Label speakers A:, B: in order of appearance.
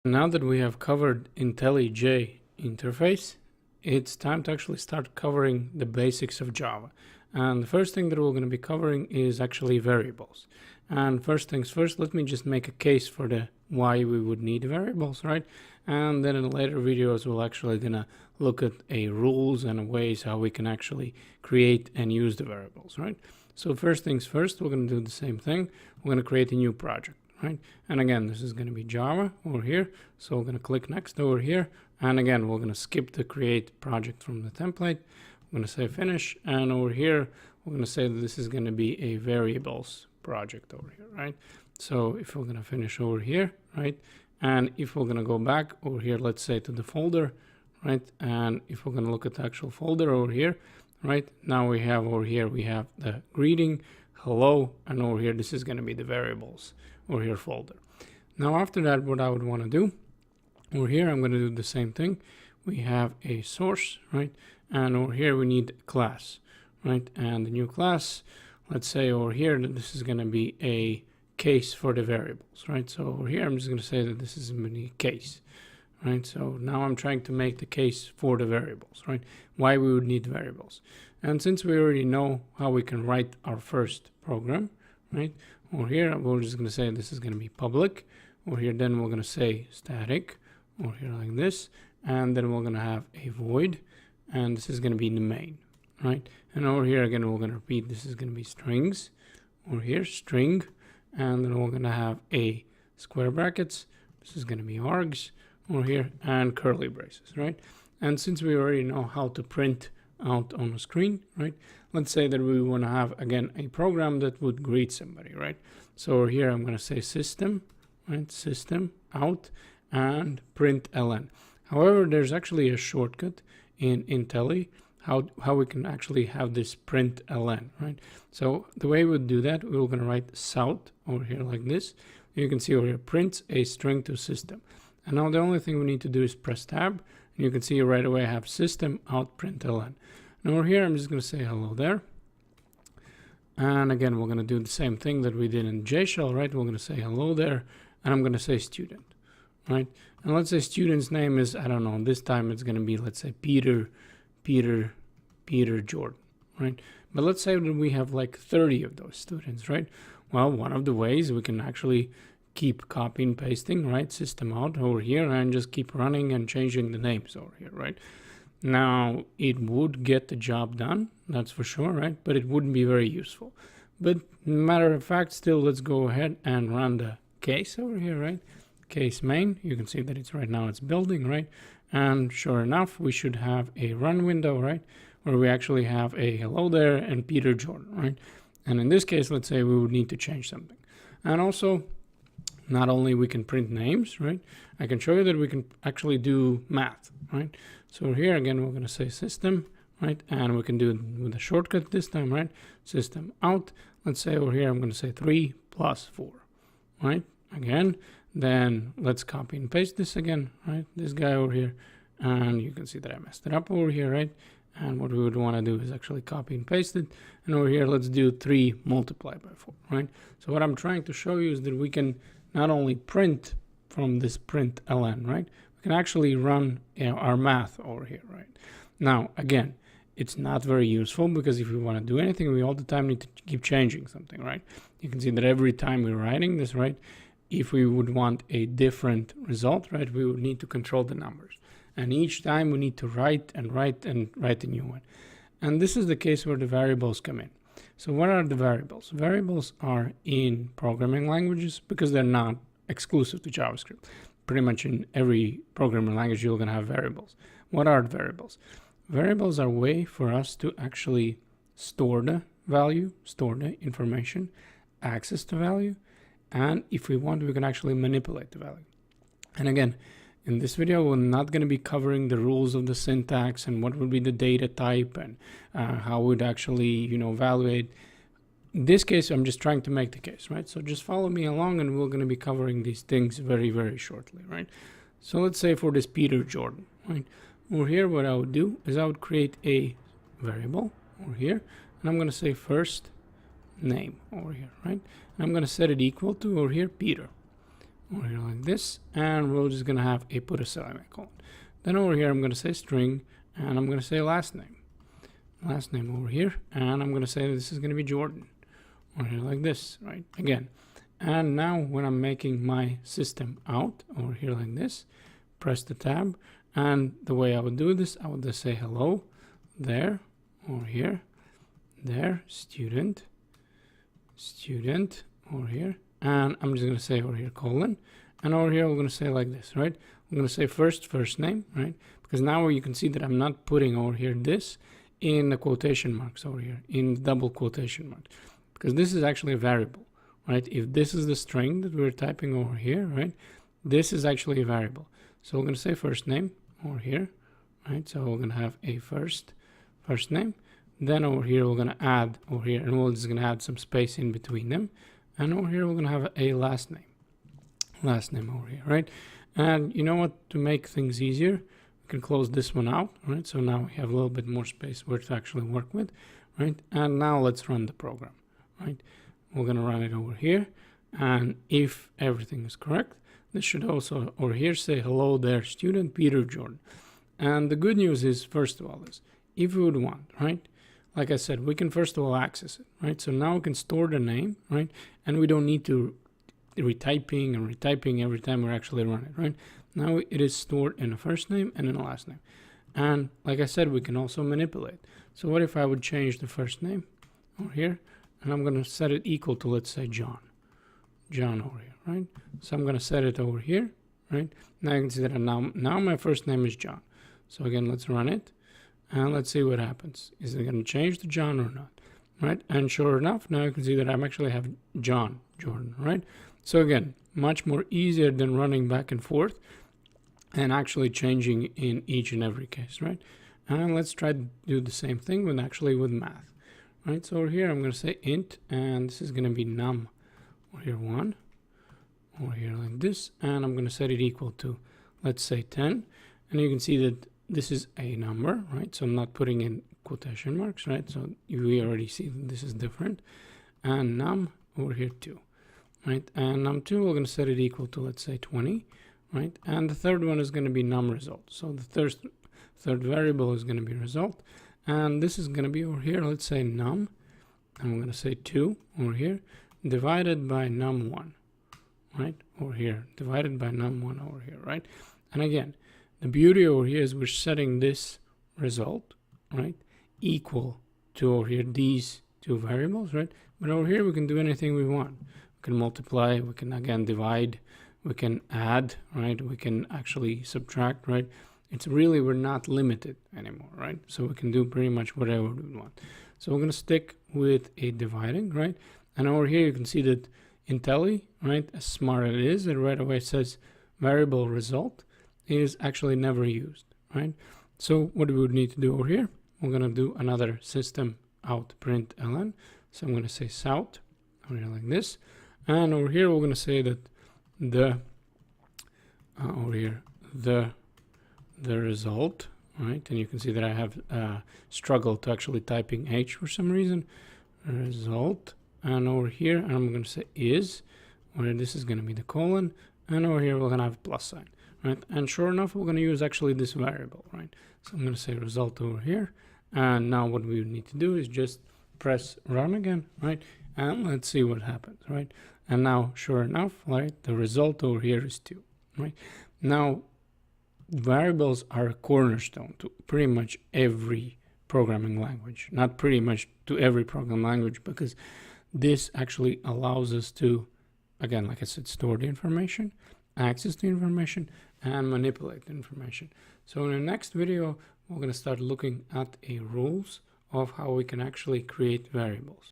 A: Now that we have covered IntelliJ interface, it's time to actually start covering the basics of Java. And the first thing that we're going to be covering is actually variables. And first things first, let me just make a case for the why we would need variables, right? And then in later videos, we're actually gonna look at a rules and ways how we can actually create and use the variables, right? So first things first, we're gonna do the same thing. We're gonna create a new project, right? And again, this is gonna be Java over here. So we're gonna click next over here. And again, we're gonna skip the create project from the template. I'm gonna say finish. And over here, we're gonna say that this is gonna be a variables project over here, right? So if we're gonna finish over here, right? And if we're gonna go back over here, let's say to the folder, right? And if we're gonna look at the actual folder over here, right? Now we have over here, we have the greeting, hello, and over here, this is gonna be the variables over here folder. Now after that, what I would wanna do, over here, I'm gonna do the same thing. We have a source, right? And over here, we need a class, right? And the new class, let's say over here that this is gonna be a case for the variables, right? So over here, I'm just going to say that this is a case, right? So now I'm trying to make the case for the variables, right? Why we would need variables. And since we already know how we can write our first program, right? Over here, we're just going to say this is going to be public. Over here, then we're going to say static over here like this. And then we're going to have a void. And this is going to be the main, right? And over here, again, we're going to repeat, this is going to be strings. Over here, string. And then we're going to have a square brackets. This is going to be args over here and curly braces, right? And since we already know how to print out on the screen, right? Let's say that we want to have, again, a program that would greet somebody, right? So over here, I'm going to say system, right? System out and print ln. However, there's actually a shortcut in Intelli how we can actually have this print ln, right? So the way we would do that, we're going to write south over here like this. You can see over here prints a string to system. And now the only thing we need to do is press tab, and you can see right away I have system out print ln. And over here I'm just going to say hello there. And again, we're going to do the same thing that we did in JShell, right? We're going to say hello there, and I'm going to say student, right? And let's say student's name is, I don't know, this time it's going to be, let's say Peter Jordan, right? But let's say that we have like 30 of those students, right? Well, one of the ways we can actually keep copying, pasting, right? System out over here and just keep running and changing the names over here, right? Now, it would get the job done, that's for sure, right? But it wouldn't be very useful. But matter of fact, still, let's go ahead and run the case over here, right? Case main, you can see that it's right now, it's building, right? And sure enough, we should have a run window, right? Where we actually have a hello there and Peter Jordan, right? And in this case, let's say we would need to change something. And also, not only we can print names, right? I can show you that we can actually do math, right? So here again, we're going to say system, right? And we can do it with a shortcut this time, right? System out. Let's say over here, I'm going to say 3 plus 4, right? Again, then let's copy and paste this again, right? This guy over here. And you can see that I messed it up over here, right? And what we would want to do is actually copy and paste it. And over here, let's do 3 multiplied by 4, right? So what I'm trying to show you is that we can not only print from this print ln, right? We can actually run our math over here, right? Now, again, it's not very useful because if we want to do anything, we all the time need to keep changing something, right? You can see that every time we're writing this, right? If we would want a different result, right, we would need to control the numbers. And each time we need to write and write and write a new one. And this is the case where the variables come in. So what are the variables? Variables are in programming languages because they're not exclusive to JavaScript. Pretty much in every programming language, you're going to have variables. What are variables? Variables are a way for us to actually store the value, store the information, access the value, and if we want, we can actually manipulate the value. And again, in this video, we're not going to be covering the rules of the syntax and what would be the data type and how we'd actually, evaluate. In this case, I'm just trying to make the case, right? So just follow me along and we're going to be covering these things very, very shortly, right? So let's say for this Peter Jordan, right? Over here, what I would do is I would create a variable over here, and I'm going to say first name over here, right? And I'm going to set it equal to over here Peter. over here like this, and we're just gonna have a put a semicolon. Then over here I'm gonna say string, and I'm gonna say last name over here, and I'm gonna say this is gonna be Jordan over here like this, right? Again, and now when I'm making my system out over here like this, press the tab, and the way I would do this, I would just say hello there over here, there, student over here, and I'm just gonna say over here colon, and over here we're gonna say like this, right? I'm gonna say first name, right? Because now you can see that I'm not putting over here this in the quotation marks over here, in double quotation marks, because this is actually a variable, right? If this is the string that we're typing over here, right, this is actually a variable. So we're gonna say first name over here, right? So we're gonna have a first name. Then over here we're gonna add over here, and we're just gonna add some space in between them. And over here we're gonna have a last name over here, right? And you know what? To make things easier, we can close this one out, right? So now we have a little bit more space where to actually work with, right? And now let's run the program, right? We're gonna run it over here, and if everything is correct, this should also over here say hello there, student Peter Jordan. And the good news is, first of all, is if we would want, right? Like I said, we can first of all access it, right? So now we can store the name, right? And we don't need to retyping and retyping every time we actually run it, right? Now it is stored in a first name and in a last name. And like I said, we can also manipulate. So what if I would change the first name over here, and I'm going to set it equal to, let's say, John over here, right? So I'm going to set it over here, right? Now you can see that now my first name is John. So again, let's run it. And let's see what happens. Is it going to change to John or not? Right? And sure enough, now you can see that I'm actually have John Jordan, right? So again, much more easier than running back and forth and actually changing in each and every case, right? And let's try to do the same thing with math, right? So over here, I'm going to say int, and this is going to be num over here 1 over here like this, and I'm going to set it equal to, let's say 10, and you can see that this is a number, right? So I'm not putting in quotation marks, right? So we already see that this is different. And num over here 2, right? And num2, we're going to set it equal to, let's say 20, right? And the third one is going to be num result. So the third variable is going to be result. And this is going to be over here, let's say num, and I'm going to say 2 over here, divided by num1, right? Over here, divided by num1 over here, right? And again, the beauty over here is we're setting this result, right, equal to over here these two variables, right? But over here we can do anything we want. We can multiply, we can again divide, we can add, right? We can actually subtract, right? It's really, we're not limited anymore, right? So we can do pretty much whatever we want. So we're going to stick with a dividing, right? And over here you can see that IntelliJ, right, as smart as it is, it right away says variable result is actually never used, right? So what we would need to do over here, we're going to do another system out println. So I'm going to say south over here like this, and over here we're going to say that the over here the result, right? And you can see that I have struggled to actually typing H for some reason. Result, and over here I'm going to say is, where this is going to be the colon, and over here we're going to have a plus sign. Right, and sure enough, we're going to use actually this variable, right? So I'm going to say result over here, and now what we need to do is just press run again, right? And let's see what happens, right? And now, sure enough, right, the result over here is 2, right? Now, variables are a cornerstone to pretty much every programming language, not pretty much to every programming language, because this actually allows us to, again, like I said, store the information, access the information, and manipulate the information. So in the next video, we're going to start looking at a rules of how we can actually create variables.